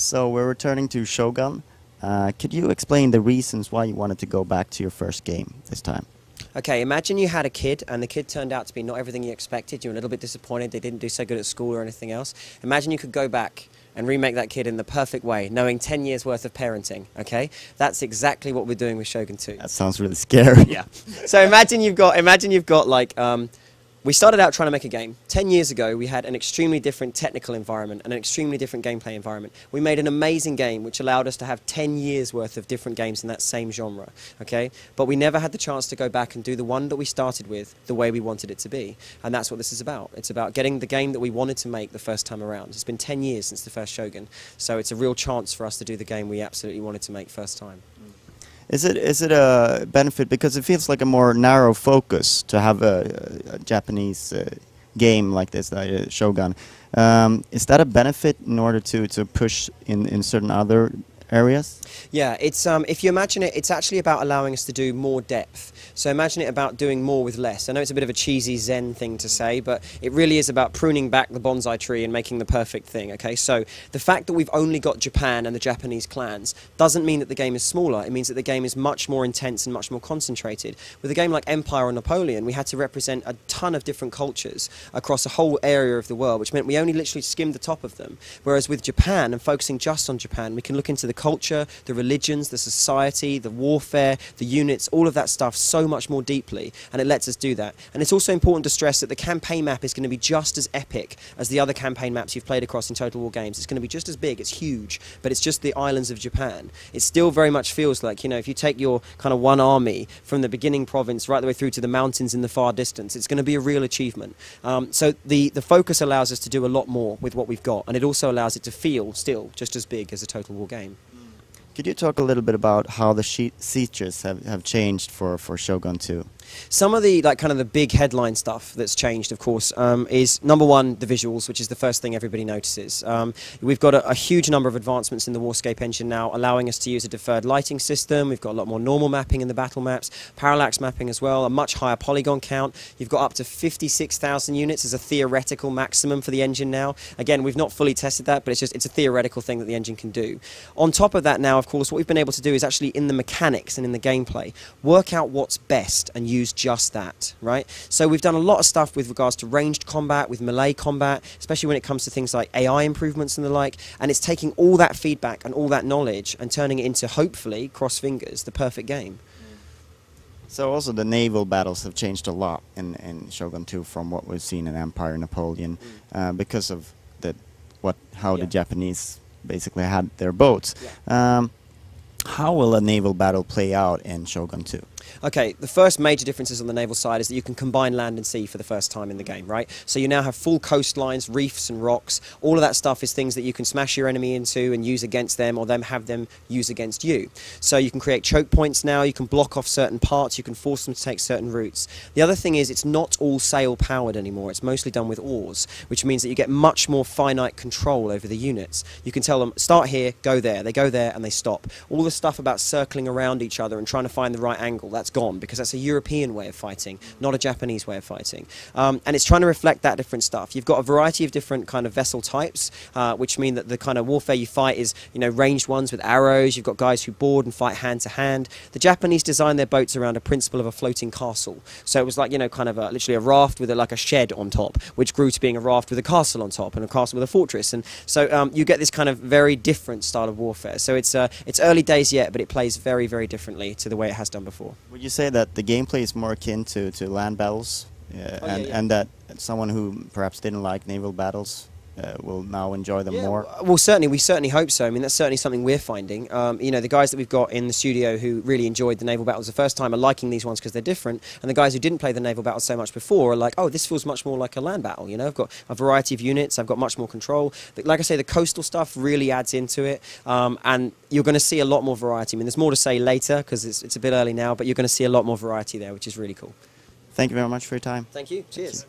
So we're returning to Shogun. Could you explain the reasons why you wanted to go back to your first game this time? Okay, imagine you had a kid and the kid turned out to be not everything you expected. You're a little bit disappointed they didn't do so good at school or anything else. Imagine you could go back and remake that kid in the perfect way, knowing 10 years worth of parenting, okay? That's exactly what we're doing with Shogun 2. That sounds really scary. Yeah. So imagine you've got like, we started out trying to make a game. 10 years ago, we had an extremely different technical environment and an extremely different gameplay environment. We made an amazing game which allowed us to have 10 years worth of different games in that same genre, okay? But we never had the chance to go back and do the one that we started with the way we wanted it to be. And that's what this is about. It's about getting the game that we wanted to make the first time around. It's been 10 years since the first Shogun, so it's a real chance for us to do the game we absolutely wanted to make first time. Is it a benefit because it feels like a more narrow focus to have a Japanese game like this, Shogun? Is that a benefit in order to push in certain other areas? Yeah, it's if you imagine it, it's actually about allowing us to do more depth. So imagine it about doing more with less. I know it's a bit of a cheesy Zen thing to say, but it really is about pruning back the bonsai tree and making the perfect thing, okay? So the fact that we've only got Japan and the Japanese clans doesn't mean that the game is smaller. It means that the game is much more intense and much more concentrated. With a game like Empire or Napoleon, we had to represent a ton of different cultures across a whole area of the world, which meant we only literally skimmed the top of them. Whereas with Japan, and focusing just on Japan, we can look into the culture, the religions, the society, the warfare, the units, all of that stuff so much more deeply, and it lets us do that. And it's also important to stress that the campaign map is going to be just as epic as the other campaign maps you've played across in Total War games. It's going to be just as big, it's huge, but it's just the islands of Japan. It still very much feels like, you know, if you take your kind of one army from the beginning province right the way through to the mountains in the far distance, it's going to be a real achievement. So the focus allows us to do a lot more with what we've got, and it also allows it to feel still just as big as a Total War game. Could you talk a little bit about how the sieges have changed for Shogun 2? Some of the kind of the big headline stuff that's changed, of course, is number one, the visuals, which is the first thing everybody notices. We've got a huge number of advancements in the Warscape engine now, allowing us to use a deferred lighting system. We've got a lot more normal mapping in the battle maps, parallax mapping as well, a much higher polygon count. You've got up to 56,000 units as a theoretical maximum for the engine now. Again, we've not fully tested that, but it's a theoretical thing that the engine can do. On top of that now, of course, what we've been able to do is actually in the mechanics and in the gameplay, work out what's best and use just that, right? So we've done a lot of stuff with regards to ranged combat, with melee combat, especially when it comes to things like AI improvements and the like, and it's taking all that feedback and all that knowledge and turning it into, hopefully, cross fingers, the perfect game. So also the naval battles have changed a lot in Shogun 2 from what we've seen in Empire, Napoleon, because of how the Japanese basically had their boats. Yeah. How will a naval battle play out in Shogun 2? Okay, the first major differences on the naval side is that you can combine land and sea for the first time in the game, right? So you now have full coastlines, reefs and rocks. All of that stuff is things that you can smash your enemy into and use against them, or have them use against you. So you can create choke points now, you can block off certain parts, you can force them to take certain routes. The other thing is it's not all sail powered anymore, it's mostly done with oars, which means that you get much more finite control over the units. You can tell them, start here, go there, they go there and they stop. All the stuff about circling around each other and trying to find the right angle, that's gone, because that's a European way of fighting, not a Japanese way of fighting. And it's trying to reflect that different stuff. You've got a variety of different kind of vessel types, which mean that the kind of warfare you fight is, you know, ranged ones with arrows. You've got guys who board and fight hand to hand. The Japanese designed their boats around a principle of a floating castle. So it was like, you know, kind of literally a raft with like a shed on top, which grew to being a raft with a castle on top and a castle with a fortress. And so you get this kind of very different style of warfare. So it's early days yet, but it plays very, very differently to the way it has done before. Would you say that the gameplay is more akin to land battles, and that someone who perhaps didn't like naval battles will now enjoy them more? Well, certainly, we certainly hope so. I mean, that's certainly something we're finding. You know, the guys that we've got in the studio who really enjoyed the naval battles the first time are liking these ones because they're different, and the guys who didn't play the naval battles so much before are like, oh, this feels much more like a land battle, you know? I've got a variety of units, I've got much more control. But like I say, the coastal stuff really adds into it, and you're going to see a lot more variety. I mean, there's more to say later because it's a bit early now, but you're going to see a lot more variety there, which is really cool. Thank you very much for your time. Thank you. Cheers.